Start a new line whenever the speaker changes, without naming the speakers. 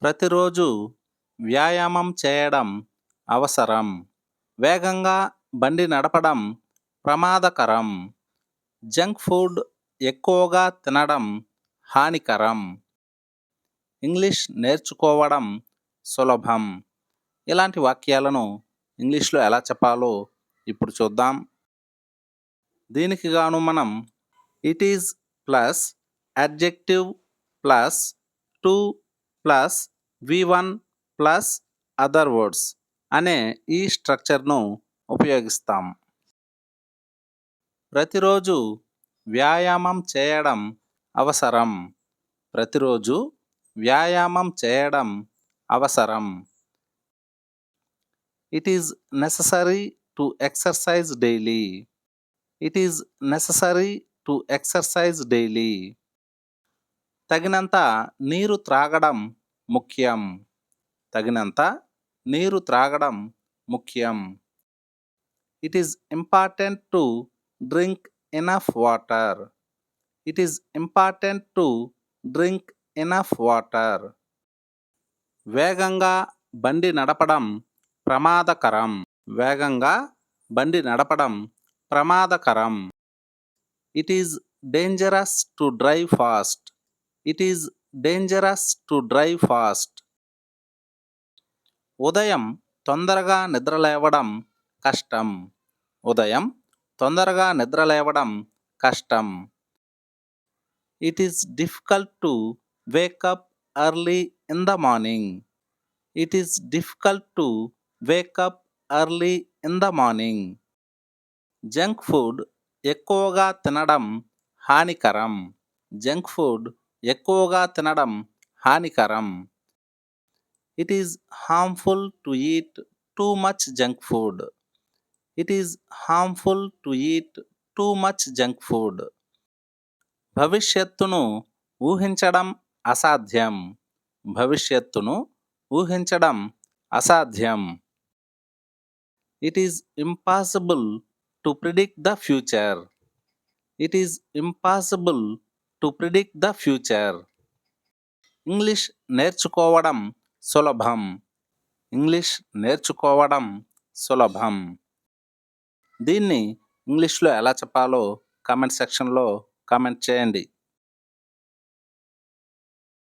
ప్రతిరోజు వ్యాయామం చేయడం అవసరం. వేగంగా బండి నడపడం ప్రమాదకరం. జంక్ ఫుడ్ ఎక్కువగా తినడం హానికరం. ఇంగ్లీష్ నేర్చుకోవడం సులభం. ఇలాంటి వాక్యాలను ఇంగ్లీష్లో ఎలా చెప్పాలో ఇప్పుడు చూద్దాం. దీనికి గాను మనం it is plus adjective plus to plus V1 plus other words అనే ఈ స్ట్రక్చర్ను ఉపయోగిస్తాం. ప్రతిరోజు వ్యాయామం చేయడం అవసరం. ప్రతిరోజు వ్యాయామం చేయడం అవసరం. It is necessary to exercise daily. It is necessary to exercise daily. తగినంత నీరు త్రాగడం ముఖ్యం. తగినంత నీరు త్రాగడం ముఖ్యం. It is important to drink enough water. It is important to drink enough water. వేగంగా బండి నడపడం ప్రమాదకరం. వేగంగా బండి నడపడం ప్రమాదకరం. It is dangerous to drive fast. It is dangerous to drive fast. ఉదయం తొందరగా నిద్రలేవడం కష్టం. ఉదయం తొందరగా నిద్రలేవడం కష్టం. It is difficult to wake up early in the morning. It is difficult to wake up early in the morning. Junk food ఎక్కువగా తినడం హానికరం. Junk food ఎక్కువగా తినడం హానికరం. It is harmful to eat too much junk food. It is harmful to eat too much junk food. భవిష్యత్తును ఊహించడం అసాధ్యం. భవిష్యత్తును ఊహించడం అసాధ్యం. It is impossible to predict the future. It is impossible to predict the future. English నేర్చుకోవడం సులభం. English నేర్చుకోవడం సులభం. దీన్ని ఇంగ్లీష్లో ఎలా చెప్పాలో కామెంట్ సెక్షన్లో కామెంట్ చేయండి.